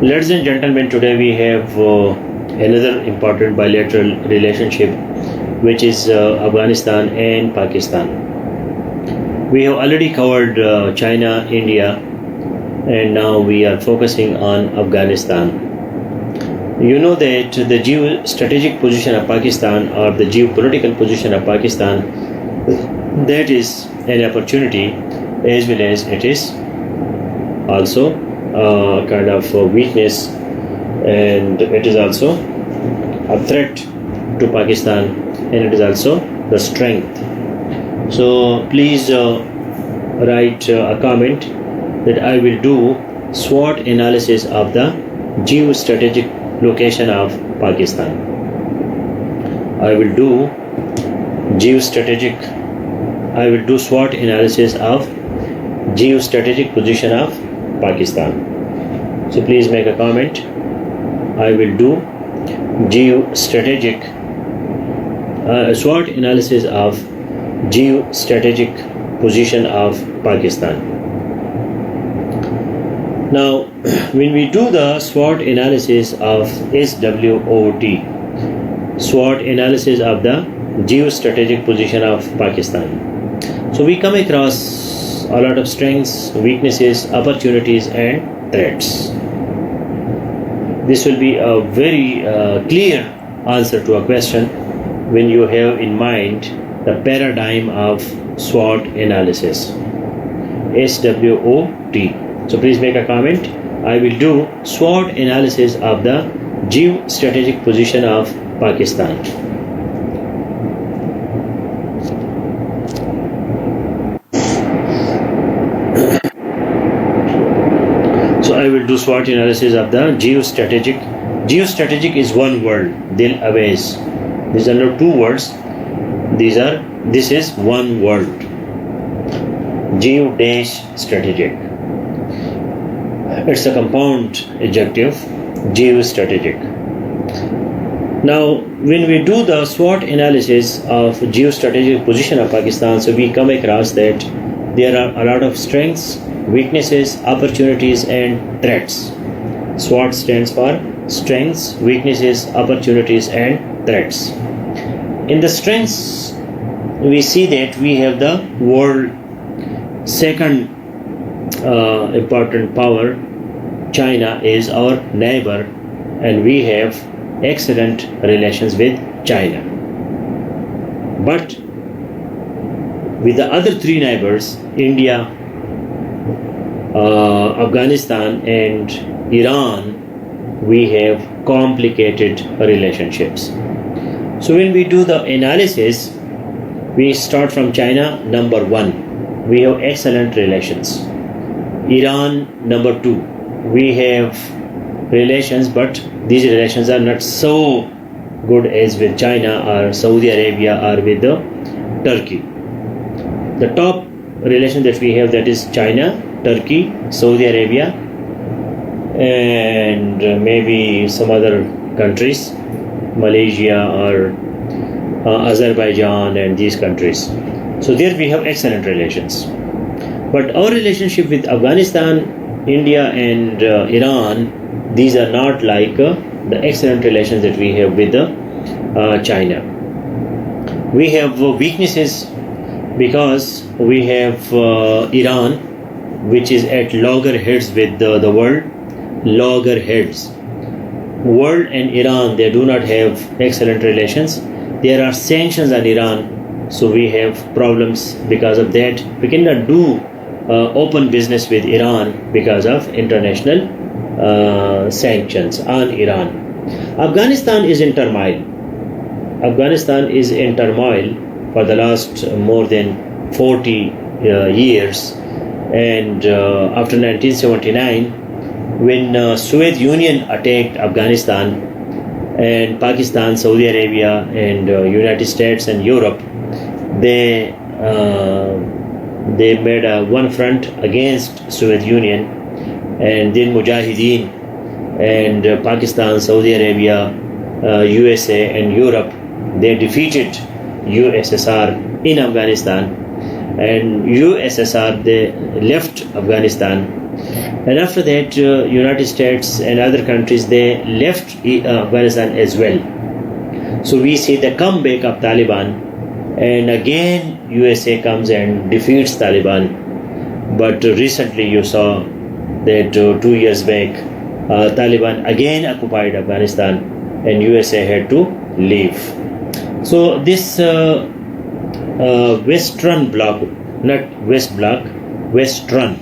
Ladies and gentlemen, today we have another important bilateral relationship, which is Afghanistan and Pakistan. We have already covered China, India, and now we are focusing on Afghanistan. You know that the geostrategic position of Pakistan, or the geopolitical position of Pakistan, that is an opportunity as well as it is also kind of a weakness, and it is also a threat to Pakistan, and it is also the strength. So please write a comment that I will do SWOT analysis of the geostrategic location of Pakistan. I will do SWOT analysis of geostrategic position of Pakistan. So please make a comment. I will do SWOT analysis of geostrategic position of Pakistan. Now, when we do the SWOT analysis of SWOT analysis of the geostrategic position of Pakistan, so we come across a lot of strengths, weaknesses, opportunities, and threats. This will be a very clear answer to a question when you have in mind the paradigm of SWOT analysis. SWOT. So please make a comment. I will do SWOT analysis of the geostrategic position of Pakistan. I will do SWOT analysis of the geostrategic. Geostrategic is one word, Dil Awais. These are not two words. This is one word. Geo-strategic. It's a compound adjective, geostrategic. Now, when we do the SWOT analysis of geostrategic position of Pakistan, so we come across that there are a lot of strengths, weaknesses, opportunities, and threats. SWOT stands for strengths, weaknesses, opportunities, and threats. In the strengths, we see that we have the world second important power. China is our neighbor, and we have excellent relations with China. But with the other three neighbors, India, Afghanistan, and Iran, we have complicated relationships. So when we do the analysis, we start from China, number 1. We have excellent relations. Iran, number 2. We have relations, but these relations are not so good as with China or Saudi Arabia or with Turkey. The top relation that we have, that is China, Turkey, Saudi Arabia, and maybe some other countries, Malaysia or Azerbaijan and these countries. So there we have excellent relations. But our relationship with Afghanistan, India, and Iran, these are not like the excellent relations that we have with China. We have weaknesses because we have Iran, which is at loggerheads with the world. Loggerheads. World and Iran, they do not have excellent relations. There are sanctions on Iran, so we have problems because of that. We cannot do open business with Iran because of international sanctions on Iran. Afghanistan is in turmoil. Afghanistan is in turmoil for the last more than 40 years, and after 1979, when Soviet Union attacked Afghanistan, and Pakistan, Saudi Arabia, and United States and Europe, they made one front against Soviet Union, and then Mujahideen and Pakistan, Saudi Arabia, USA, and Europe, they defeated USSR in Afghanistan, and USSR, they left Afghanistan And after that, United States and other countries, they left Afghanistan as well. So we see the comeback of Taliban, and again USA comes and defeats Taliban. But recently you saw that 2 years back, Taliban again occupied Afghanistan, and USA had to leave. So this Western bloc, not West bloc, Western,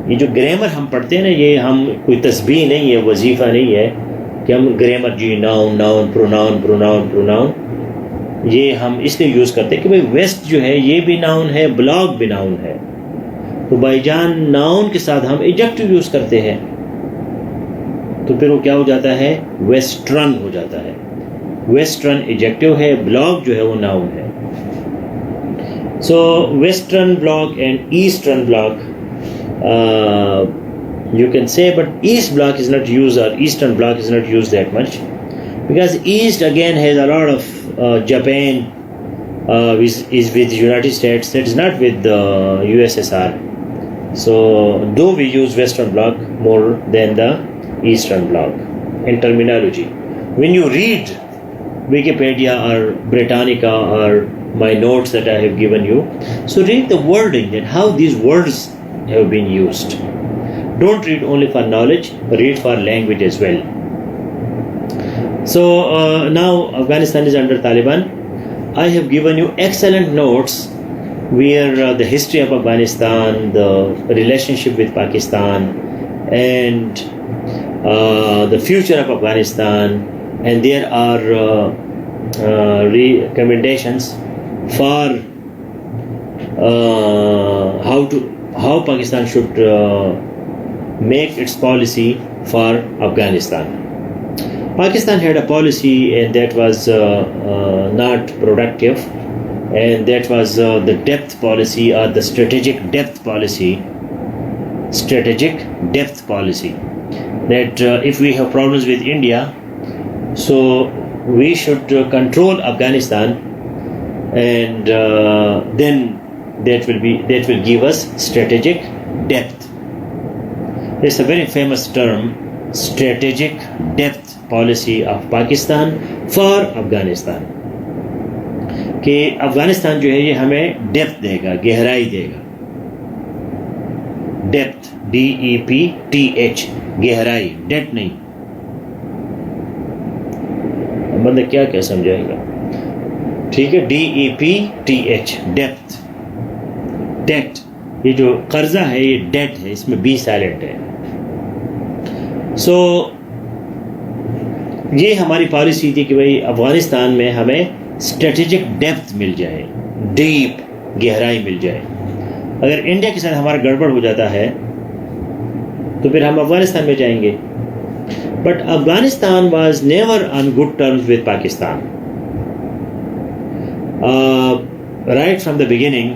ये जो grammar हम पढ़ते हैं ना, ये हम कोई तस्बीह नहीं है, वजीफ़ा नहीं है कि हम ग्रामर जी noun noun pronoun pronoun pronoun, ये हम इसलिए यूज़ करते हैं कि भाई वेस्ट जो है ये भी नाउन है, ब्लॉक भी नाउन है, तो भाईजान नाउन के साथ हम एडजेक्टिव यूज़ करते हैं, तो फिर वो क्या हो जाता है, वेस्टर्न हो जाता है। वेस्टर्न एडजेक्टिव है, ब्लॉक जो है वो नाउन है। सो western block and eastern block, you can say, but East bloc is not used, or Eastern bloc is not used that much, because East again has a lot of Japan is with the United States, that is not with the USSR. So though we use Western bloc more than the Eastern bloc in terminology. When you read Wikipedia or Britannica or my notes that I have given you, so read the wording and how these words have been used. Don't read only for knowledge, read for language as well. So now Afghanistan is under Taliban. I have given you excellent notes where the history of Afghanistan, the relationship with Pakistan, and the future of Afghanistan, and there are recommendations for how Pakistan should make its policy for Afghanistan. Pakistan had a policy, and that was not productive, and that was the depth policy, or the strategic depth policy. That if we have problems with India, so we should control Afghanistan, and then that will give us strategic depth. It's a very famous term, strategic depth policy of Pakistan for Afghanistan. कि अफगानिस्तान जो है ये हमें depth देगा, गहराई देगा, depth, DEPTH, गहराई, depth नहीं, बंदा क्या क्या समझाएगा, ठीक है, DEPTH, डेप्थ, डेट, ये जो कर्जा है ये डेट है, इसमें बी साइलेंट है। सो ये हमारी पॉलिसी थी कि भाई अफगानिस्तान में हमें स्ट्रेटेजिक डेप्थ मिल जाए, डीप, गहराई मिल जाए। अगर इंडिया के साथ हमारा गड़बड़ हो जाता है तो फिर हम अफगानिस्तान में जाएंगे। But Afghanistan was never on good terms with Pakistan. Right from the beginning,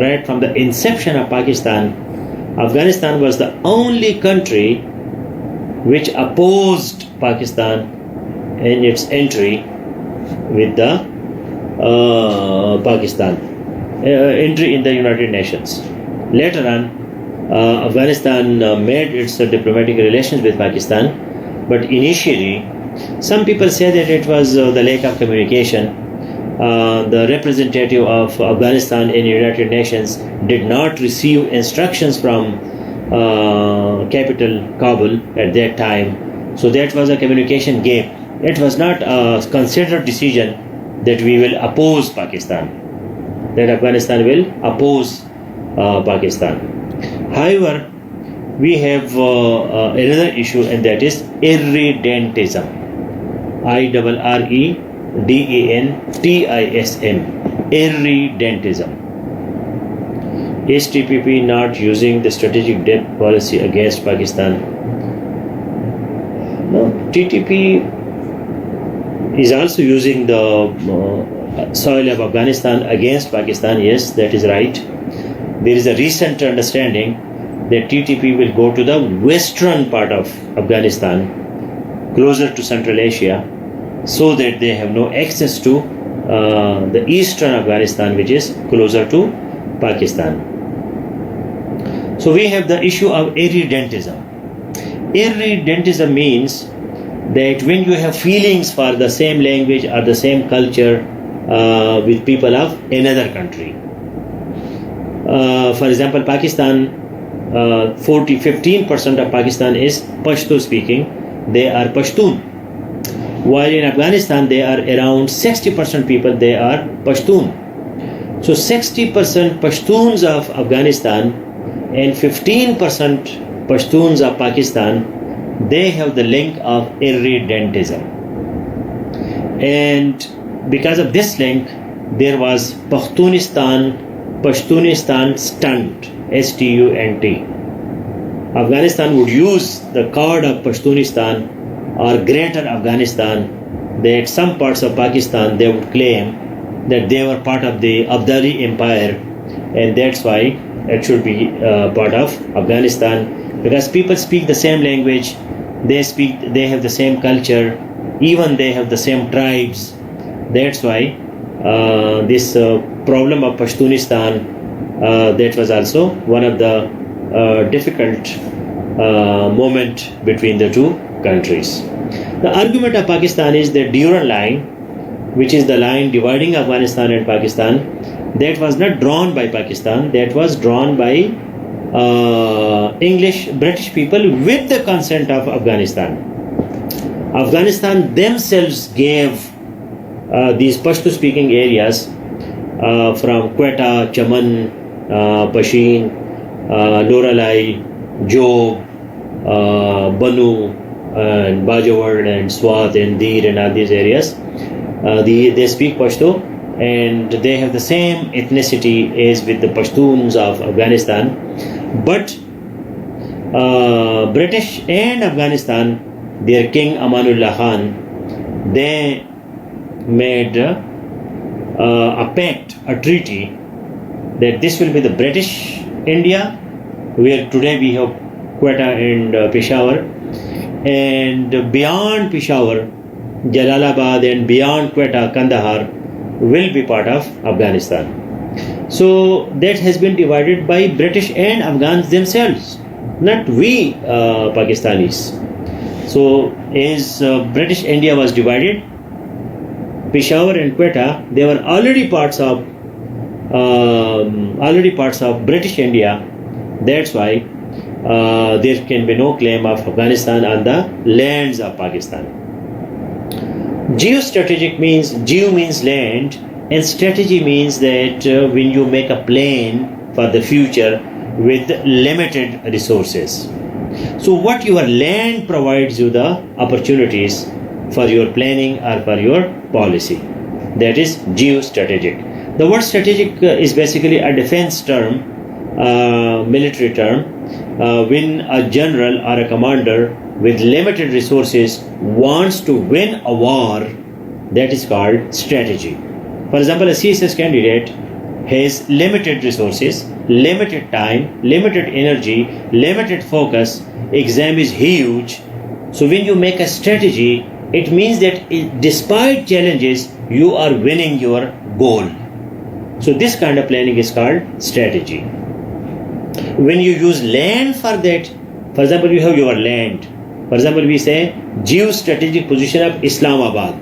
right from the inception of Pakistan, Afghanistan was the only country which opposed Pakistan in its entry with the entry in the United Nations. Later on, Afghanistan made its diplomatic relations with Pakistan, but initially some people say that it was the lack of communication. The representative of Afghanistan in United Nations did not receive instructions from capital Kabul at that time, so that was a communication gap. It was not a considered decision that we will oppose Pakistan, that Afghanistan will oppose Pakistan. However, we have another issue, and that is irredentism. IRREDENTISM, irredentism. Is TPP not using the strategic depth policy against Pakistan? No, TTP is also using the soil of Afghanistan against Pakistan. Yes, that is right. There is a recent understanding that TTP will go to the western part of Afghanistan, closer to Central Asia, so that they have no access to the eastern Afghanistan, which is closer to Pakistan. So we have the issue of irredentism. Irredentism means that when you have feelings for the same language or the same culture with people of another country. For example, Pakistan, 15% of Pakistan is Pashto speaking. They are Pashtun. While in Afghanistan, they are around 60% people, they are Pashtun. So 60% Pashtuns of Afghanistan and 15% Pashtuns of Pakistan, they have the link of irredentism. And because of this link, there was Pashtunistan stunt, S-T-U-N-T. Afghanistan would use the card of Pashtunistan or Greater Afghanistan, that some parts of Pakistan they would claim that they were part of the Abdali Empire, and that's why it should be part of Afghanistan, because people speak the same language, they have the same culture, even they have the same tribes. That's why this problem of Pashtunistan, that was also one of the difficult moment between the two countries. The argument of Pakistan is that Durand line, which is the line dividing Afghanistan and Pakistan, that was not drawn by Pakistan, that was drawn by British people with the consent of Afghanistan. Afghanistan themselves gave these Pashto speaking areas from Quetta, Chaman, Pashin, Noralai, Job, Banu, and Bajawad and Swat and Dir and all these areas. They speak Pashto and they have the same ethnicity as with the Pashtuns of Afghanistan. But British and Afghanistan, their king Amanullah Khan, they made a pact, a treaty, that this will be the British India, where today we have Quetta and Peshawar, and beyond Peshawar, Jalalabad, and beyond Quetta, Kandahar will be part of Afghanistan. So that has been divided by British and Afghans themselves, not we Pakistanis. So as British India was divided, Peshawar and Quetta, they were already parts of British India. That's why there can be no claim of Afghanistan on the lands of Pakistan. Geostrategic means, geo means land, and strategy means that when you make a plan for the future with limited resources. So what your land provides you the opportunities for your planning or for your policy. That is geostrategic. The word strategic is basically a defense term, military term. When a general or a commander with limited resources wants to win a war, that is called strategy. For example, a CSS candidate has limited resources, limited time, limited energy, limited focus, exam is huge. So when you make a strategy, it means that despite challenges, you are winning your goal. So this kind of planning is called strategy. When you use land for that, for example, you have your land. For example, we say geostrategic position of Islamabad.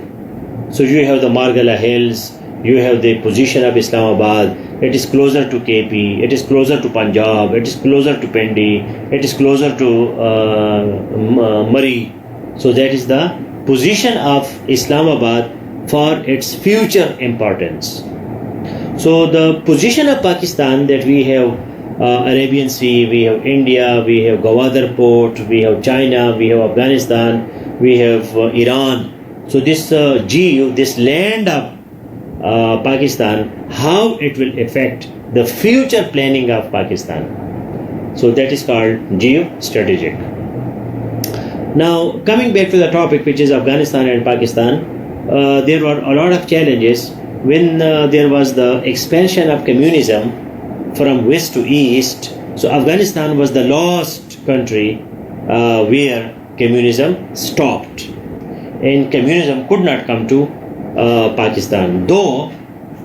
So you have the Margala Hills, you have the position of Islamabad, it is closer to KP, it is closer to Punjab, it is closer to Pendi, it is closer to Murray. So that is the position of Islamabad for its future importance. So the position of Pakistan, that we have Arabian Sea, we have India, we have Gwadar Port, we have China, we have Afghanistan, we have Iran. So this this land of Pakistan, how it will affect the future planning of Pakistan. So that is called geostrategic. Now coming back to the topic, which is Afghanistan and Pakistan, there were a lot of challenges when there was the expansion of communism from west to east. So Afghanistan was the last country where communism stopped, and communism could not come to Pakistan, though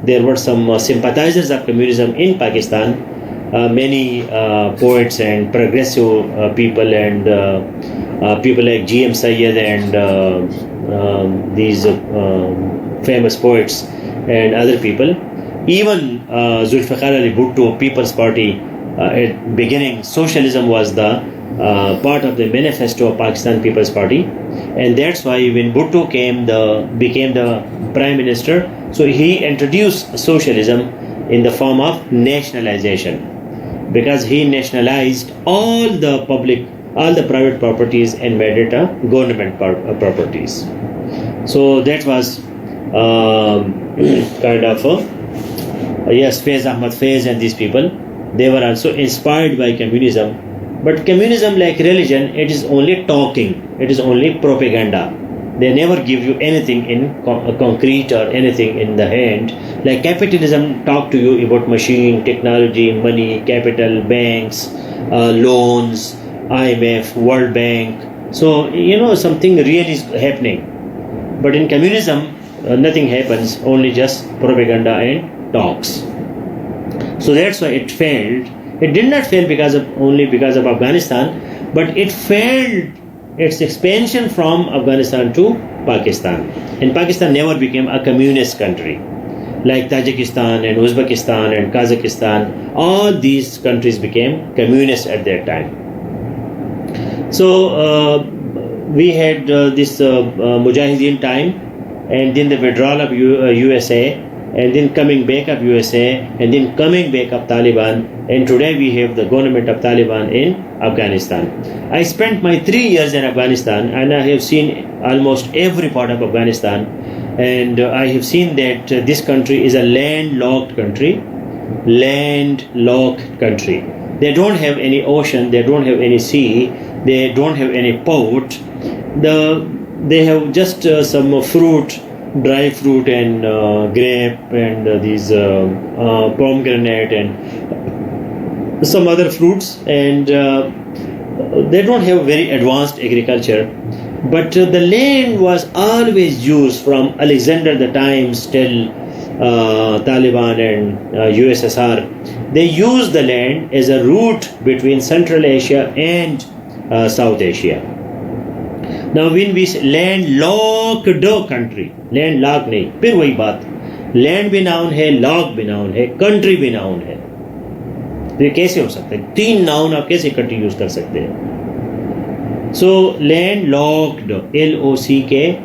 there were some sympathizers of communism in Pakistan. many poets and progressive people and people like G.M. Sayyid and these famous poets and other people. Even Zulfikar Ali Bhutto, People's Party, at beginning, socialism was the part of the manifesto of Pakistan People's Party, and that's why when Bhutto became the prime minister, so he introduced socialism in the form of nationalization, because he nationalized all the private properties and made it a government properties. So that was kind of yes, Faiz Ahmad Faiz and these people, they were also inspired by communism. But communism, like religion, it is only talking, it is only propaganda. They never give you anything in concrete or anything in the hand. Like capitalism talk to you about machine, technology, money, capital, banks, loans, IMF, World Bank. So, something real is happening. But in communism, nothing happens, only just propaganda and talks. So that's why it failed. It did not fail only because of Afghanistan, but it failed its expansion from Afghanistan to Pakistan. And Pakistan never became a communist country. Like Tajikistan and Uzbekistan and Kazakhstan, all these countries became communist at that time. So we had this Mujahideen time, and then the withdrawal of USA, and then coming back of USA, and then coming back of Taliban, and today we have the government of Taliban in Afghanistan. I spent my 3 years in Afghanistan, and I have seen almost every part of Afghanistan, and I have seen that this country is a landlocked country. They don't have any ocean, they don't have any sea, they don't have any port. They have just some fruit, dry fruit and grape and these pomegranate and some other fruits, and they don't have very advanced agriculture. But the land was always used from Alexander the times till Taliban and USSR. They used the land as a route between Central Asia and South Asia. Now when we say landlocked country, landlocked नहीं, फिर वही बात, land भी noun है, lock भी noun है, country भी noun है. तो ये कैसे हो सकता है? 3 noun आप कैसे इकट्ठी यूज कर सकते हैं? So landlocked, LOCKED.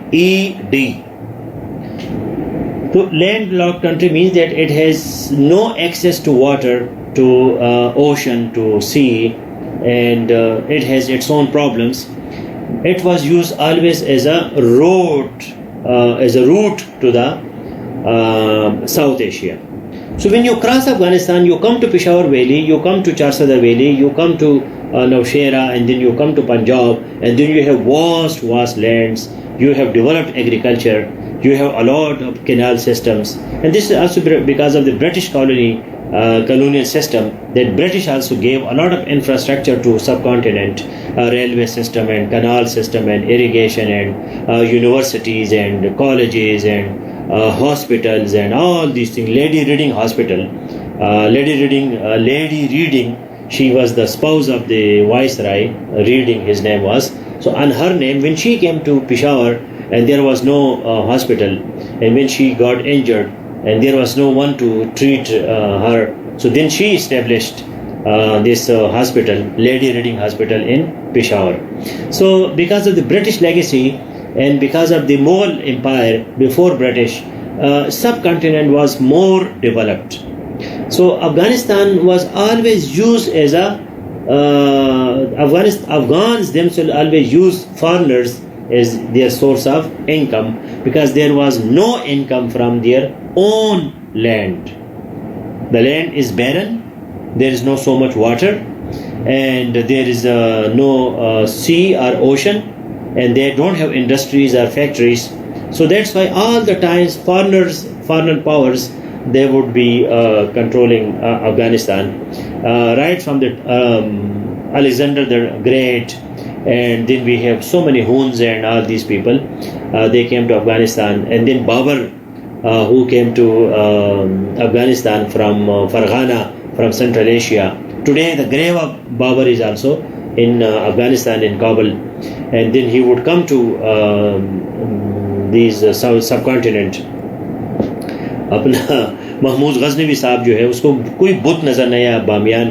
So landlocked country means that it has no access to water, to ocean, to sea, and it has its own problems. It was used always as a route to the South Asia. So when you cross Afghanistan, you come to Peshawar Valley, you come to Charsadar Valley, you come to Nowshera, and then you come to Punjab, and then you have vast lands. You have developed agriculture. You have a lot of canal systems, and this is also because of the British colonial system. That British also gave a lot of infrastructure to subcontinent, railway system and canal system and irrigation and universities and colleges and hospitals and all these things. Lady Reading Hospital, Lady Reading, she was the spouse of the Viceroy Reading, his name was. So on her name, when she came to Peshawar and there was no hospital, and when she got injured and there was no one to treat her, so then she established this hospital, Lady Reading Hospital in Peshawar. So because of the British legacy and because of the Mughal Empire before British, subcontinent was more developed. So Afghanistan was always used as a Afghans themselves always used foreigners as their source of income, because there was no income from their own land. The land is barren, there is no so much water, and there is no sea or ocean, and they don't have industries or factories. So that's why all the times foreign powers, they would be controlling Afghanistan, right from the Alexander the Great, and then we have so many Huns and all these people. They came to Afghanistan, and then Babur, who came to Afghanistan from Farghana, from Central Asia. Today, the grave of Babur is also in Afghanistan, in Kabul, and then he would come to these subcontinent. अपना महमूद गजनवी साहब जो है उसको कोई बुत नज़र नहीं आया बामियान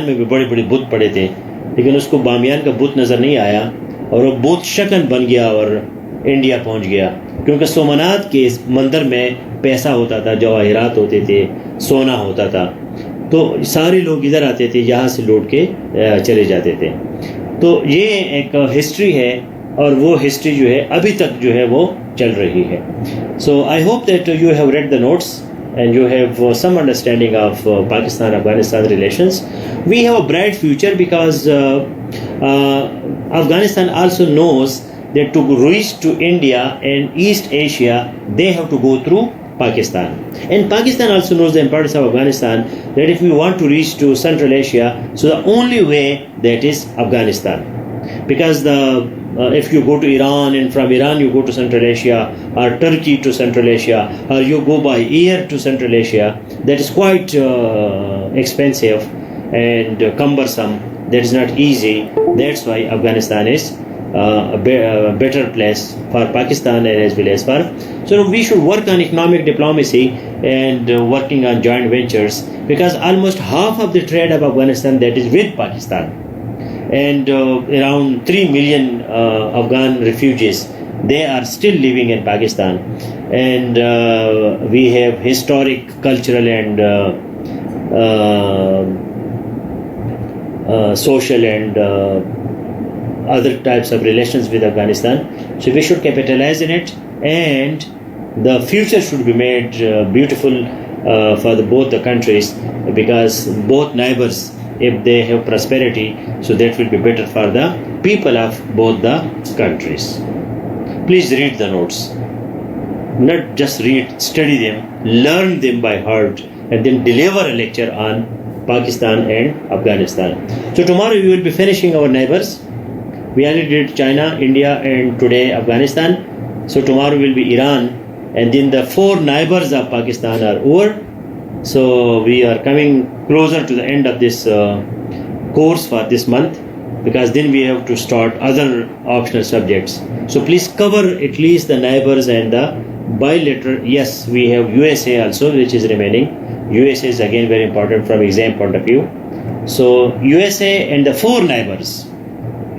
में भी बड़े बड़े बुत पड़े थे, लेकिन उसको बामियान का बुत नज़र नहीं आया और वो बुत शकन बन गया और इंडिया पहुंच गया, क्योंकि सोमनाथ के मंदिर में पैसा होता था, जवाहरात होते थे, सोना होता था, तो सारे लोग इधर आते थे, यहाँ से लौट के चले जाते थे। तो ये एक हिस्ट्री है और वो हिस्ट्री जो है अभी तक जो है वो चल रही है। So I hope that you have read the notes and you have some understanding of Pakistan-Afghanistan relations. We have a bright future because Afghanistan also knows that to reach to India and East Asia, they have to go through Pakistan. And Pakistan also knows the importance of Afghanistan, that if we want to reach to Central Asia, so the only way that is Afghanistan. Because if you go to Iran and from Iran you go to Central Asia, or Turkey to Central Asia, or you go by air to Central Asia, that is quite expensive and cumbersome. That is not easy. That's why Afghanistan is a better place for Pakistan and as well as for. So we should work on economic diplomacy and working on joint ventures, because almost half of the trade of Afghanistan that is with Pakistan. And around 3 million Afghan refugees, they are still living in Pakistan, and we have historic, cultural and social and other types of relations with Afghanistan. So we should capitalize in it, and the future should be made beautiful for both the countries, because both neighbors, if they have prosperity, so that will be better for the people of both the countries. Please read the notes. Not just read, study them, learn them by heart, and then deliver a lecture on Pakistan and Afghanistan. So tomorrow we will be finishing our neighbors. We already did China, India, and today Afghanistan. So tomorrow will be Iran, and then the 4 neighbors of Pakistan are over. So we are coming closer to the end of this course for this month, because then we have to start other optional subjects. So please cover at least the neighbors and the bilateral. Yes, we have USA also, which is remaining. USA is again very important from exam point of view. So USA and the 4 neighbors,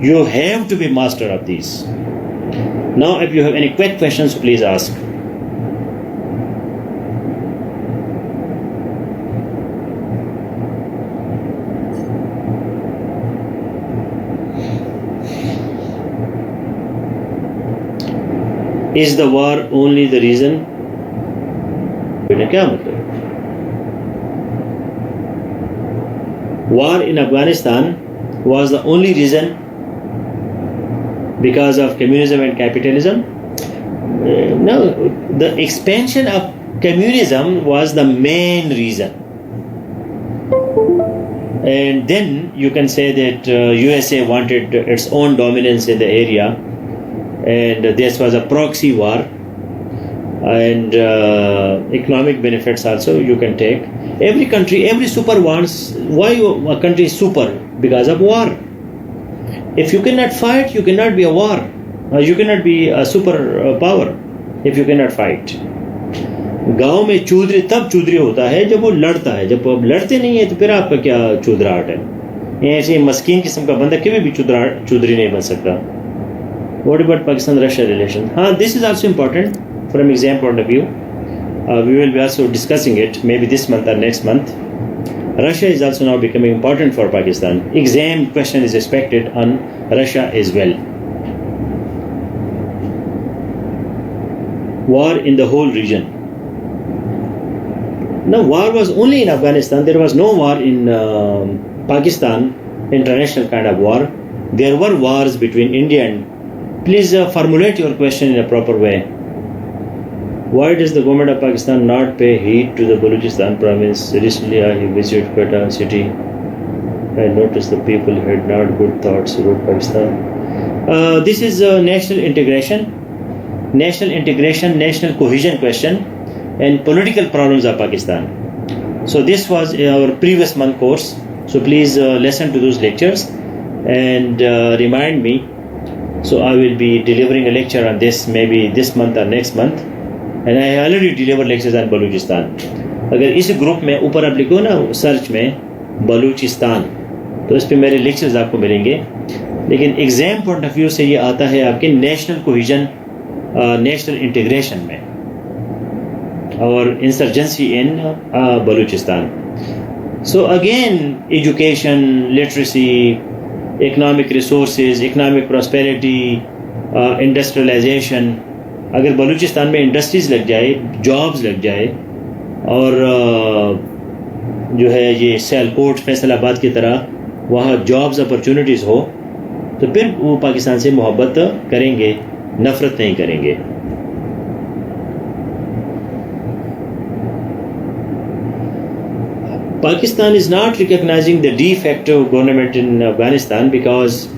you have to be master of these. Now if you have any quick questions, please ask. Is the war only the reason? क्या मतलब? War in Afghanistan was the only reason because of communism and capitalism? No, the expansion of communism was the main reason. And then you can say that USA wanted its own dominance in the area, and this was a proxy war, and economic benefits also you can take. Every country, every super wants. Why a country is super? Because of war. If you cannot fight, you cannot be a war. You cannot be a super power if you cannot fight. गांव में चौधरी तब चौधरी होता है जब वो लड़ता है, जब आप लड़ते नहीं है तो फिर आपका क्या चौधराहट है? ऐसे मस्कीन किस्म का बंदा कभी भी चौधरी नहीं बन सकता. What about Pakistan-Russia relations? This is also important from exam point of view. We will be also discussing it maybe this month or next month. Russia is also now becoming important for Pakistan. Exam question is expected on Russia as well. War in the whole region. No, war was only in Afghanistan. There was no war in Pakistan, international kind of war. There were wars between India and. Please formulate your question in a proper way. Why does the government of Pakistan not pay heed to the Balochistan province? Recently I visited Quetta city. I noticed the people had not good thoughts about Pakistan. This is national integration, national cohesion question, and political problems of Pakistan. So this was our previous month course. So please listen to those lectures and remind me. So I will be delivering a lecture on this maybe this month or next month. And I already delivered lectures on Balochistan. अगर इस group में ऊपर आप लिखो ना search में बलूचिस्तान, तो इस पे मेरे लेक्चर्स आपको मिलेंगे. लेकिन एग्ज़ाम पॉइंट ऑफ व्यू से ये आता है आपके नेशनल कोहिजन, नेशनल इंटीग्रेशन में और insurgency in Balochistan. So again education, literacy, economic resources, economic prosperity, industrialization. अगर बलूचिस्तान में इंडस्ट्रीज़ लग जाए, जॉब्स लग जाए और जो है ये सियालकोट, फैसलाबाद की तरह वहाँ जॉब्स अपॉर्चुनिटीज़ हो, तो फिर वो पाकिस्तान से मोहब्बत करेंगे, नफ़रत नहीं करेंगे. Pakistan is not recognizing the de facto government in Afghanistan because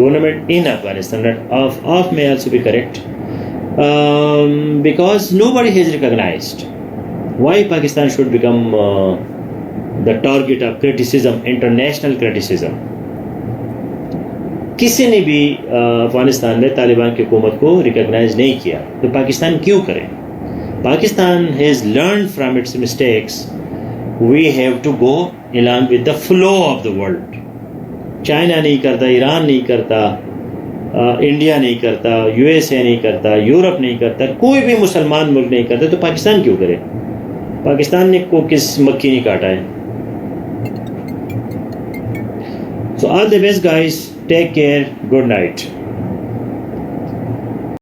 government in Afghanistan, of may also be correct, because nobody has recognized. Why Pakistan should become the target of criticism, international criticism? किसी ने भी अफगानिस्तान में तालिबान की हुकूमत को recognise नहीं किया, तो पाकिस्तान क्यों करें? Pakistan has learned from its mistakes. We have to go along with the flow of the world. China नहीं करता, ईरान नहीं करता, इंडिया नहीं करता, यूएसए नहीं करता, यूरोप नहीं करता, कोई भी मुसलमान मुल्क नहीं करता, तो पाकिस्तान क्यों करे? पाकिस्तान ने को किस मक्खी नहीं काटा है? So all the best guys, take care, good night.